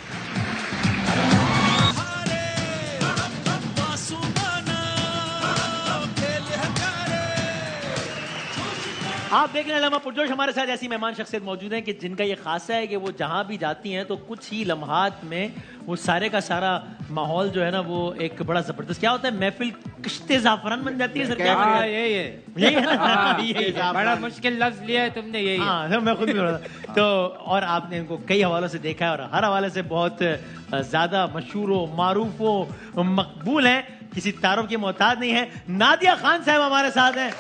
आप देख रहे हैं लम्हा पुरजोश। हमारे साथ ऐसी मेहमान शख्सियत मौजूद हैं कि जिनका ये खासा है कि वो जहां भी जाती हैं तो कुछ ही लम्हात में वो सारे का सारा माहौल जो है ना वो एक बड़ा जबरदस्त क्या होता है, महफिल किश्ते जाफरान बन जाती है। सर क्या यही है, यही है ना? यही है। बड़ा मुश्किल लफ्ज लिया है तुमने, यही है। हाँ, मैं खुद भी बोल रहा था। तो और आपने इनको कई हवालों से देखा है और हर हवाले से बहुत ज्यादा मशहूर हो, मारूफ हो, मकबूल हैं, किसी तारुफ की मोहताज नहीं है। नादिया खान साहब हमारे साथ हैं।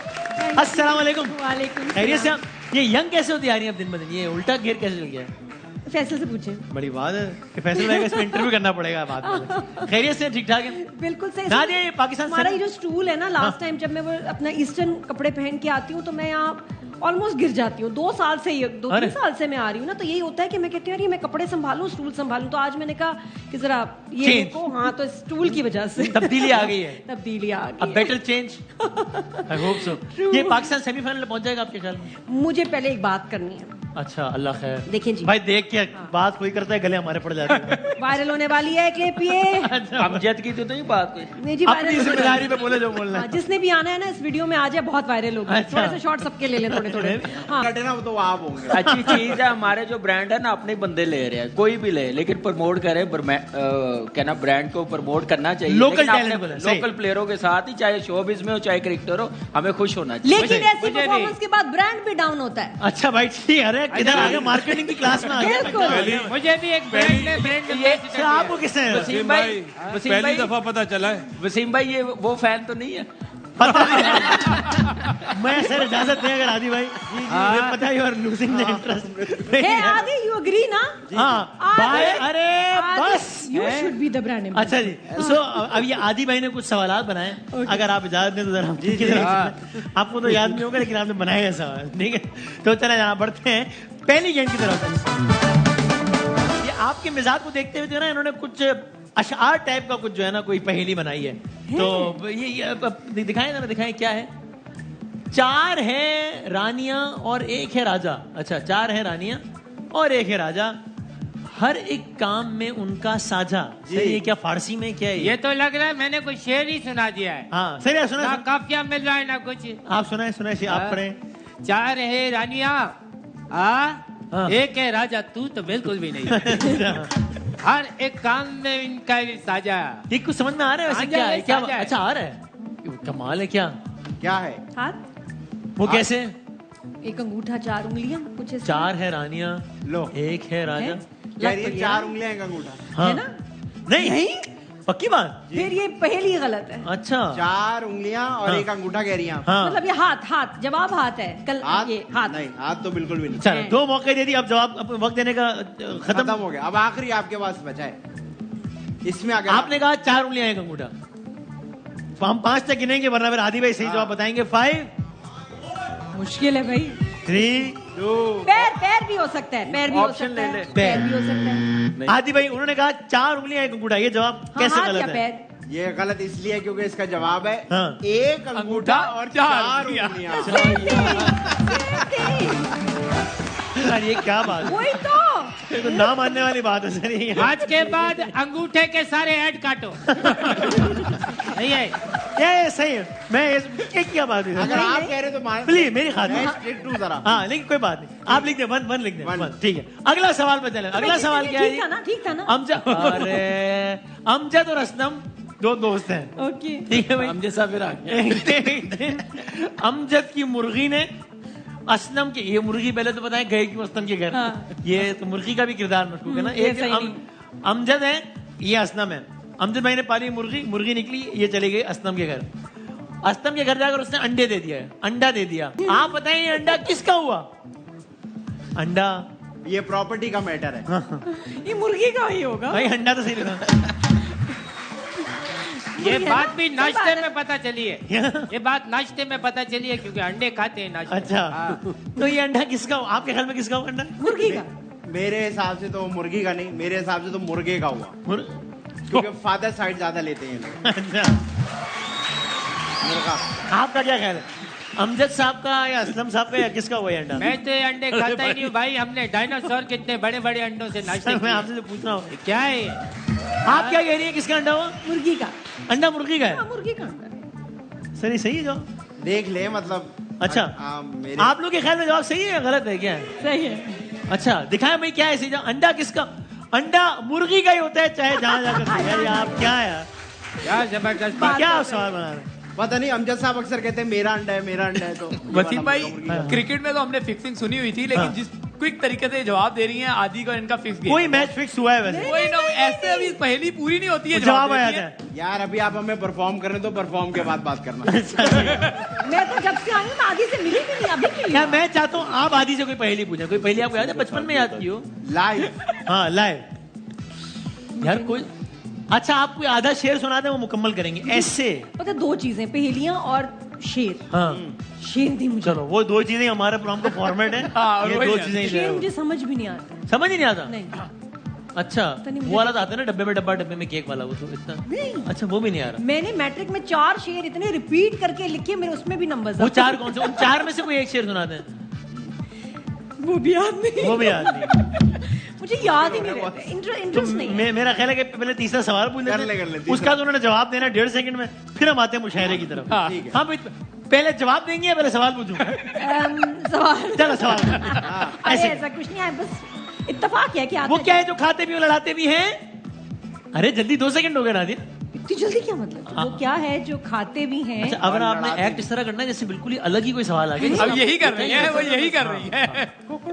अस्सलाम वालेकुम। वालेकुम खैरियत से? ये यंग कैसे होती आ रही है अब दिन ब दिन, ये उल्टा घेर कैसे चल गया है? फैसल से पूछे। बड़ी बात है कि फैसल भाई का इसमें इंटरव्यू करना पड़ेगा बाद में। खैरियत से? ठीक ठाक है? बिल्कुल सही। नादिया, ये पाकिस्तान हमारा ये जो स्टूल है ना, लास्ट टाइम जब मैं वो अपना ईस्टर्न कपड़े पहन के आती हूँ तो मैं यहाँ ऑलमोस्ट गिर जाती हूँ। 2 साल से, 2-3 साल से मैं आ रही हूँ ना, तो यही होता है कि मैं कहती हूँ यार मैं कपड़े संभालूं, स्टूल संभालूं। तो आज मैंने कहा कि जरा ये देखो, हाँ तो स्टूल की वजह से तब्दीली आ गई है। तब्दीली आ गई। अब better change, I hope so. ये पाकिस्तान सेमीफाइनल पहुंच जाएगा आपके ख्याल में? मुझे पहले एक बात करनी है। अच्छा, अल्लाह खैर। देखें जी भाई, देख के बात कोई करता है गले हमारे पड़ जाते हैं। वायरल होने वाली है क्लिप ये। अमजद की तो नहीं बात कोई। नहीं जी, अपनी जिम्मेदारी पे बोले जो बोलना है। जिसने भी आना है ना इस वीडियो में आ जाए, बहुत वायरल होगा। थोड़े से शॉर्ट सबके ले लें, थोड़े थोड़े। हाँ, ना वो तो आप होंगे। अच्छी चीज है, हमारे जो ब्रांड है ना अपने बंदे ले रहे हैं, कोई भी ले, लेकिन प्रमोट करे, कहना ब्रांड को प्रमोट करना चाहिए। लोकल लोकल प्लेयरों के साथ ही, चाहे शोबिज में हो चाहे क्रिकेटर हो, हमें खुश होना चाहिए। लेकिन ऐसी परफॉर्मेंस के बाद ब्रांड भी डाउन होता है। अच्छा भाई, ठीक है। अरे किधर आ गए, मार्केटिंग की क्लास में आ गए। मुझे भी एक ब्रांड आपको किसने? वसीम भाई, पहली दफा पता चला है। वसीम भाई ये वो फैन तो नहीं है? पता नहीं। मैं सर इजाजत नहीं अगर आदि भाई, मुझे पता है you are losing the interest. Hey Adi, you agree ना? हाँ भाई, अरे बस you should be the brand. अच्छा जी, सो अब ये आदि भाई ने कुछ सवाल बनाए, अगर आप इजाजत दें तो जरा उनकी तरफ से। आपको तो याद नहीं होगा लेकिन आपने बनाए हैं सवाल, ठीक है? तो चले यहाँ बढ़ते हैं पहली गेम की तरफ। ये आपके मिजाज को देखते हुए जो है ना, इन्होंने कुछ अशआर टाइप का कुछ जो है ना कोई पहेली बनाई है। तो ये दिखाएं जरा, दिखाएं क्या है। 4 है रानियां और 1 है राजा। अच्छा, 4 है रानियां और 1 है राजा, हर एक काम में उनका साझा। सही है क्या? फारसी में क्या है ये तो लग रहा है मैंने कोई शेर ही सुना दिया है। हाँ सही है, सुना। ना काफिया मिल रहा है ना कुछ। आप सुनाए, सुनाए, आप पढ़े। 4 है रानियां, हाँ। 1 है राजा, तू तो बिल्कुल भी नहीं। हर एक काम में इनका साझा। ये कुछ समझ में आ रहा है वैसे? क्या है? क्या? अच्छा, आ रहा है। कमाल है। क्या क्या है? हाथ। वो कैसे? एक अंगूठा, 4 उंगलियां, कुछ ऐसा। 4 है रानियां, लो 1 है राजा। कह रही है 4 उंगलियां एक अंगूठा। हाँ। है ना? नहीं, पक्की बात। फिर ये पहेली गलत है। अच्छा, 4 उंगलियां और हाँ। 1 अंगूठा कह रही हैं आप। हाँ। मतलब ये हाथ, जवाब हाथ है। कल हाथ? ये हाथ नहीं, हाथ तो बिल्कुल भी नहीं। चलो 2 मौके दे दिए, अब जवाब, अब वक्त देने का खत्म हो गया। अब आखिरी आपके पास बचा है। इसमें अगर आपने कहा 4 उंगलियां एक अंगूठा, हम 5 तक गिनेंगे वरना फिर आदि भाई सही जवाब बताएंगे। 5 मुश्किल है भाई। 3 2 पैर भी हो सकता है, पैर भी हो Option सकता ले है, ले। पैर भी हो सकता है। आदि भाई उन्होंने कहा 4 उंगलियां एक अंगूठा, ये जवाब कैसे हाथ गलत या है? पैर? ये गलत इसलिए क्योंकि इसका जवाब है हाँ। 1 अंगूठा और 4 उंगलियां। सर ये क्या बात है? वही तो। ये तो ना मानने वाली बात है सर। ये आज के बाद अंगूठे के सारे ऐड काटो। नहीं है ये सही है। मैं ये क्या बात है? अगर आप कह रहे तो मान प्लीज मेरी खातिर। स्ट्रिक्ट हूं जरा। हाँ लेकिन कोई बात नहीं, आप लिख दे, वन लिख दे। वन। ठीक है, अगला सवाल पे चले। अगला सवाल क्या है? ठीक था ना? ठीक था ना? अरे अमजद और असलम 2 दोस्त हैं। ओके। ठीक है भाई। अमजद साहब फिर आ गए। एक दिन अमजद की मुर्गी ने असलम के, ये मुर्गी पहले तो बताएं गए क्यों असलम के घर। हाँ। ये तो मुर्गी का भी किरदार मशहूर है ना। ये एक सही अमजद है, ये असलम है। अमजद भाई ने पाली मुर्गी निकली, ये चली गई असलम के घर। असलम के घर जाकर उसने अंडा दे दिया। आप बताएं ये अंडा किसका हुआ? अंडा ये प्रॉपर्टी का मैटर है। ये मुर्गी का ही होगा भाई, अंडा तो सही लगा। ये बात भी नाश्ते में पता चली है। ये बात नाश्ते में पता चली है क्योंकि अंडे खाते हैं नाश्ते। अच्छा, तो ये अंडा किसका हुआ? आपके ख्याल में किसका हुआ अंडा? मुर्गी का। मेरे हिसाब से तो मुर्गी का नहीं, मेरे हिसाब से तो मुर्गे का हुआ, क्योंकि फादर साइड ज्यादा लेते हैं। अच्छा, मुर्गा। आपका क्या ख्याल है? अमजद साहब का या असलम साहब का या किसका हुआ ये अंडा? मैं तो ये अंडे खाता ही नहीं हूँ भाई। हमने डायनासोर कितने बड़े बड़े अंडों से नाश्ते मैं किए। आपसे तो पूछ रहा हूँ, क्या है ये? आप क्या कह रही है? किसका अंडा हुआ? मुर्गी का। अंडा मुर्गी का है? हाँ, मुर्गी का अंडा है। सही है जो देख ले, मतलब अच्छा मेरे आप लोग के ख्याल में जवाब सही है या गलत है, क्या है? सही है। अच्छा दिखाएं भाई क्या है सही जवाब। अंडा किसका? अंडा मुर्गी का ही होता है, चाहे जहां जाकर। यार आप क्या है यार, क्या जबरदस्त बात क्या सवाल बना रहे हैं? पता नहीं, अमजद साहब अक्सर कहते हैं मेरा अंडा है, मेरा अंडा है। तो वसीम भाई, क्रिकेट में तो हमने फिक्सिंग सुनी हुई थी, लेकिन जिस क्विक तरीके से जवाब दे रही हैं, आदि का इनका फिक्स गेम। कोई मैच फिक्स हुआ है वैसे? कोई ना, ऐसे अभी पहली पूरी नहीं होती है, जवाब देती आया है। था। यार अभी आप हमें परफॉर्म करने तो परफॉर्म के बाद बात करना। मैं तो जब से आई हूँ मैं आदि से मिली भी नहीं, अभी मिली क्या हूँ। मैं चाहता हूँ आप आदि से कोई पहेली पूछे। कोई पहेली आपको याद है, बचपन में याद की हो? लाइव हाँ लाइव। यार कोई अच्छा आप कोई आधा शेर सुना दे, वो मुकम्मल करेंगे ऐसे। पता है, दो चीजें, पहेलियां और शेर। हाँ शेर दी मुझे। चलो वो दो चीजें हमारे प्रोग्राम का फॉर्मेट है। हाँ, ये वही दो है। चीजें ही शेर जो है मुझे समझ भी नहीं आता। वो। समझ ही नहीं आता। नहीं अच्छा नहीं, मुझे वो वाला तो आता है ना, डब्बे में डब्बा, डब्बे में केक वाला, वो तो इतना नहीं। अच्छा वो भी नहीं आ रहा। मैंने मैट्रिक में 4 शेर इतने रिपीट करके लिखे, मेरे उसमें भी नंबर। वो 4 कौन से? उन 4 में से कोई एक शेर सुनाते हैं। वो भी याद नहीं। वो भी याद नहीं। मुझे याद ही नहीं रहता, इंटरेस्ट नहीं है। मेरा ख्याल है कि पहले तीसरा सवाल पूछ कर ले, लेते कर ले, हैं, उसका तो उन्होंने जवाब देना 1.5 सेकंड में, फिर हम आते हैं मुशायरे की तरफ। हाँ, हाँ भाई, पहले जवाब देंगे या पहले सवाल पूछूं? सवाल। चलो सवाल। अरे ऐसे ऐसा कुछ नहीं है, बस इत्तेफाक है कि आता वो क्या है जो खाते भी और लड़ाते भी हैं? अरे जल्दी 2 सेकंड हो गए नादिया। इतनी जल्दी क्या मतलब? वो क्या है जो खाते भी हैं? अच्छा अगर आपने एक्ट इस तरह करना है जैसे बिल्कुल ही अलग ही कोई सवाल आ गया। अब यही कर रही है, वो यही कर रही है।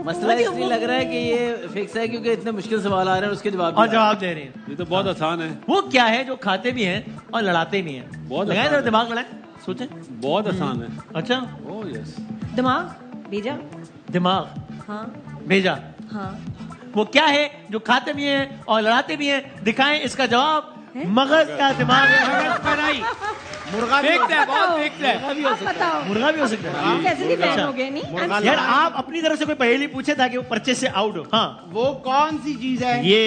मसला इसलिए लग रहा है कि ये फिक्स है क्योंकि इतने मुश्किल सवाल आ रहे हैं, उसके जवाब और जवाब दे रही है। ये तो बहुत आसान है, वो क्या है जो खाते भी हैं और लड़ाते भी हैं? बहुत लगाए आसान जरा है। दिमाग लगाए, सोचे। बहुत आसान है। अच्छा ओह यस। दिमाग भेजा। दिमाग हाँ भेजा। हाँ। वो क्या है जो खाते भी हैं और लड़ाते भी हैं? दिखाएं इसका जवाब। मगज का दिमाग है। मुर्गा भी फिक्स है, बहुत फिक्स है। आप बताओ। मुर्गा भी हो सकता है। आप वैसे भी फैन अच्छा। हो गए नहीं? यार आप अपनी तरफ से कोई पहेली पूछे ताकि वो पर्चे से आउट हो। हाँ वो कौन सी चीज है ये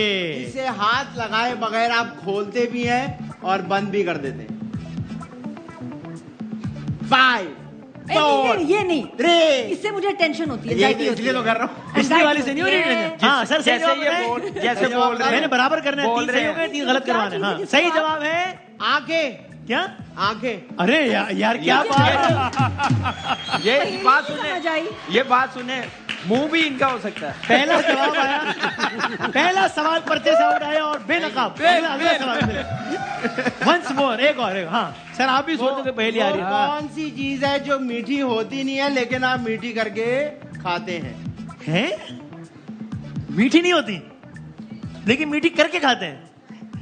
इसे हाथ लगाए बगैर आप खोलते भी हैं और बंद भी कर देते हैं? 5 ये नहीं, 3 इससे मुझे टेंशन होती है, ये anxiety होती इसलिए है। तो कर रहा हूँ। पिछली वाली से नहीं हो रही है? हाँ सर सही जवाब जैसे बोल रहे हैं। मैंने बराबर करना है, बोल 3 रहे सही हो हैं। गए, 3 गलत करवाने हैं। हाँ जिसको सही आप- जवाब है आंखें, क्या? आंखें। अरे यार क्या बात है। ये बात सुने, ये बात सुने, मुंह भी इनका हो सकता है। पहला जवाब आया, पहला सवाल पर्चे से आउट आया और बेनकाब। अगला सवाल वंस मोर, एक और एक। हाँ सर आप भी सोचो कि पहली आ रही वो है। कौन सी चीज है जो मीठी होती नहीं है लेकिन आप मीठी करके खाते हैं? हैं? मीठी नहीं होती लेकिन मीठी करके खाते हैं।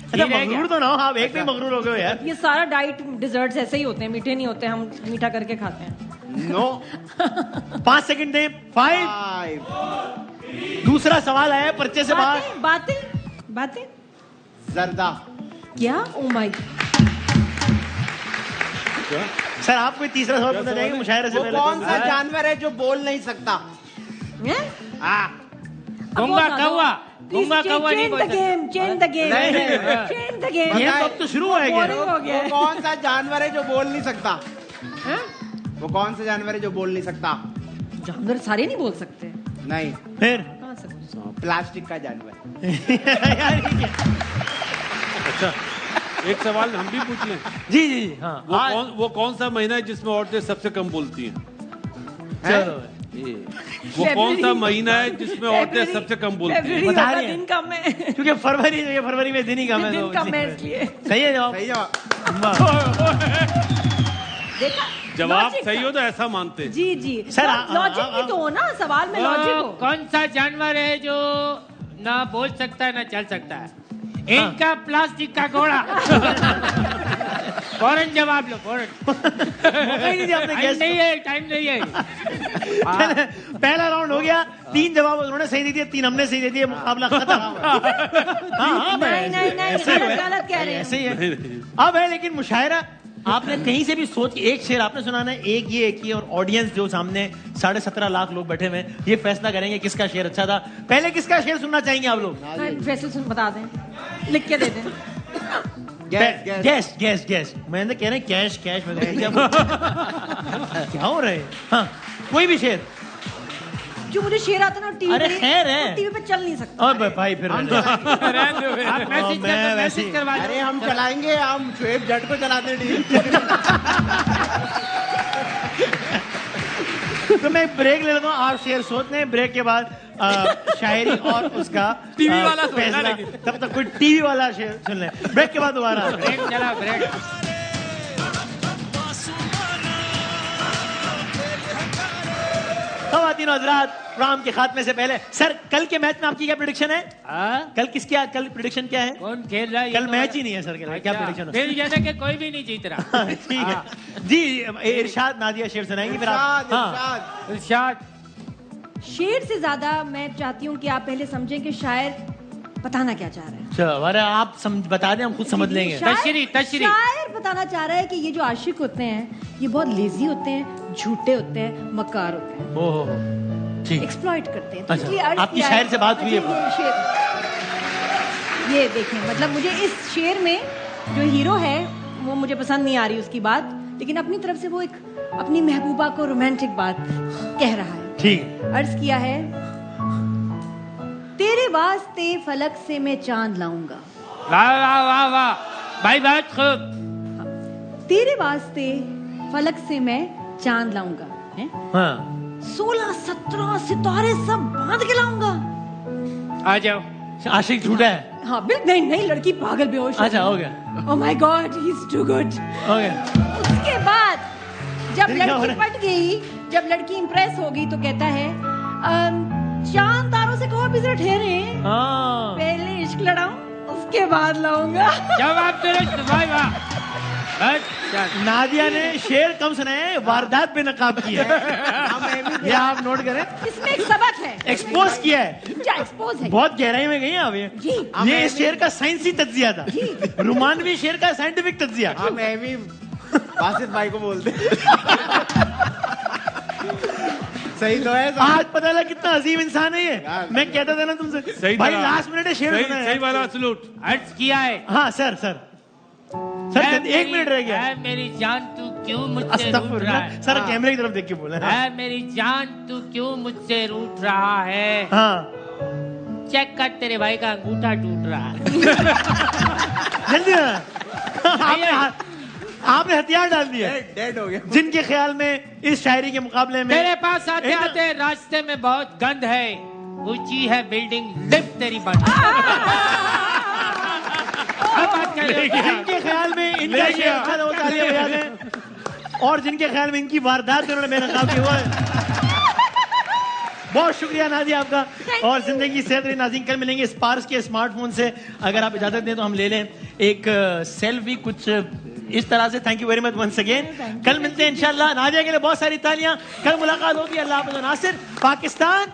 अच्छा मगरूर तो ना हो आप, एक भी मगरूर हो गए यार। ये सारा डाइट डिजर्ट्स ऐसे ही होते हैं, मीठे नहीं होते, हम मीठा करके खाते हैं। नो। 5 सेकंड दें। 5। 5 दूसरा सवाल आया पर्चे से बाहर। बातें बातें बातें। जर्दा। क्या? Oh my. सर आप कोई तीसरा सवाल पूछना चाहेंगे मुशायरे से वो पहले? कौन सा जानवर है जो बोल नहीं सकता? गूंगा कौवा, गूंगा कौवा नहीं बोल सकता। चेंज द गेम, नहीं, नहीं, चेंज द गेम। ये तो अब तो शुरू हो गया। बोरिंग हो गया वो कौन सा जानवर है जो बोल नहीं सकता? वो कौन सा जानवर है जो बोल नहीं सकता? जानवर सारे नहीं बोल सकते। नहीं, फिर कहाँ से? प्लास्टिक का जानवर। यार ये क्या? अच्छा एक सवाल हम भी पूछ लें। जी जी जी हाँ वो कौन सा महीना है जिसमें औरतें सबसे कम बोलती हैं? चलो वो कौन सा महीना है जिसमें औरतें सबसे कम बोलती हैं? फरवरी बता होगा, रही हैं। दिन कम है। क्योंकि फरवरी में दिन ही कम है। दिन तो कम है इसलिए। सही है जवाब। सही जवाब। देखा? जवाब Logic सही था। हो तो ऐसा मानते हैं। जी जी सर, लॉजिक भी तो हो ना, सवाल में लॉजिक वो हो। कौन सा जानवर है जो ना बोल सकता है ना चल सकता है? इनका प्लास्टिक का घोड़ा। फौरन जवाब लो, फौरन। मौका ही नहीं दिया आपने टाइम guess नहीं है, टाइम नहीं है। को। पहला राउंड हो गया, 3 जवाब उन्होंने सही दे दिए, 3 हमने सही दे दिए, मुकाबला खत्म। हाँ नहीं नहीं नहीं, ऐसे ही है। गलत कह रहे ऐसे हैं। ही है। अब है लेकिन मुशायरा आपने कहीं से भी सोच के एक शेर आपने सुनाना है, एक ये और ऑडियंस जो सामने 17.5 लाख लोग बैठे हुए हैं ये फैसला करेंगे किसका शेर अच्छा था। पहले किसका शेर सुनना चाहेंगे आप लोग? हाँ, वैसे सुन बता दें, लिख के दे दें। गैस मैंने कह रहे हैं कैश कैश में क्या हो रहा है? हाँ कोई भी शेर। जो मुझे शेर आता ना टीवी अरे खैर है। टीवी पे चल नहीं सकता। और भाई फिर आप मैसेज मैं वैसे मैसेज करवा अरे दो। हम चलाएंगे, हम शुएब जट को चलाते हैं टीवी। तो मैं ब्रेक ले लेता हूँ, आप शेर सोचते हैं, ब्रेक के बाद शायरी और उसका टीवी वाला सुनना फैसला, लेकिन। तब तक कोई टीवी वाला शेर सुन ले, ब्रेक के बाद दोबारा ब्रेक चला ब्रेक। खवातीन और हज़रात, प्रोग्राम के खात्मे से पहले सर, कल के मैच में आपकी क्या प्रेडिक्शन है? कल कल प्रेडिक्शन क्या है? कौन खेल रहा है? कल मैच ही नहीं है सर, क्या प्रेडिक्शन? फिर जैसे कि कोई भी नहीं जीत रहा। ठीक है जी, इरशाद नादिया शेर सुनाएंगी फिर आप। हाँ, इरशाद। शेर से ज्यादा मैं चाहती हूँ कि आप पहले समझें कि शायर बताना क्या चाह रहे हैं। चलो, अरे आप बता दें, हम खुद समझ लेंगे। तशरीह। शायर बताना चाह रहा है कि ये जो आशिक होते हैं ये बहुत लेजी होते हैं, झूठे होते हैं, मकार होते हैं, ओहो, ठीक। एक्सप्लॉइट करते हैं। तो अच्छा, इसलिए अर्ज आपकी किया शायर से बात हुई है? ये देखें, मतलब मुझे इस शेर में जो हीरो है वो मुझे पसंद नहीं आ रही उसकी बात, लेकिन अपनी तरफ से वो एक अपनी महबूबा को रोमांटिक बात कह रहा है। ठीक। अर्ज किया है, तेरे वास्ते फलक से मैं चांद लाऊंगा। वाह वाह वाह वाह भाई, बहुत खूब। तेरे वास्ते फलक से मैं चांद लाऊंगा, हैं? हाँ, 16-17 सितारे सब बांध के लाऊंगा। आ जाओ। आशिक झूठा है। हाँ, बिल्कुल नहीं, लड़की पागल बेहोश। अच्छा, हो गया। Oh my god, he is too good. हो गया। उसके बाद जब फिर क्या हो लड़की रहा है? पट गई, जब लड़की इंप्रेस हो गई तो कहता है, चांद तारों से कहो अभी जरा ठहरे, हाँ, पहले इश्क लड़ाऊं उसके बाद लाऊंगा। जवाब दुरुस्त भाई, वाह। नादिया ने शेर कम सुनाए, वारदात पे नकाब की है। ये आप नोट करें, इसमें एक सबक है, एक्सपोज किया है, क्या एक्सपोज है? बहुत गहराई में गई हैं आप। जी। ये इस शेर का साइंसी तज्जिया था, रुमानवी शेर का साइंटिफिक तज्जिया। हाँ, मैं भी बासित भाई को बोलते सही तो है। आज पता लगा कितना अजीम इंसान है ये। मैं कहता था ना तुमसे, सही भाई था। लास्ट मिनट है, शेर सुना है। सही वाला सलूट। अर्ज किया है। हाँ सर, एक मिनट रह गया। है मेरी जान, तू क्यों मुझसे रूठ रहा अस्तगफिरुल्लाह। है? सर कैमरे की तरफ देख के बोला। है मेरी जान, तू क्यों मुझसे रूठ रहा है? हाँ, चेक कर, तेरे भाई का अंगूठा टूट रहा है। जल्दी ना। आपने हथियार डाल दिया। डेड हो गया। जिनके ख्याल में इस शायरी के मुकाबले में तेरे पास आते आते रास्ते में बहुत गंद है, ऊंची है बिल्डिंग, लिफ्ट तेरी बंद। अब बात कर रहे हैं। जिनके ख्याल में इनका शेर अच्छा था वो तालियां बजा दें, और जिनके ख्याल में इनकी वारदात उन्होंने बेनकाब की हुआ है। बहुत शुक्रिया नादिया आपका, और जिंदगी सेहत रही। नाज़रीन, कल मिलेंगे स्पार्क्स के स्मार्टफोन से, अगर आप इजाजत दें तो हम ले लें एक सेल्फी कुछ इस तरह से। Thank you very much once again. कल मिलते हैं इंशाल्लाह। नादिया के लिए बहुत सारी तालियां। कल मुलाकात होगी। अल्लाह हाफ़िज़। नासिर, पाकिस्तान।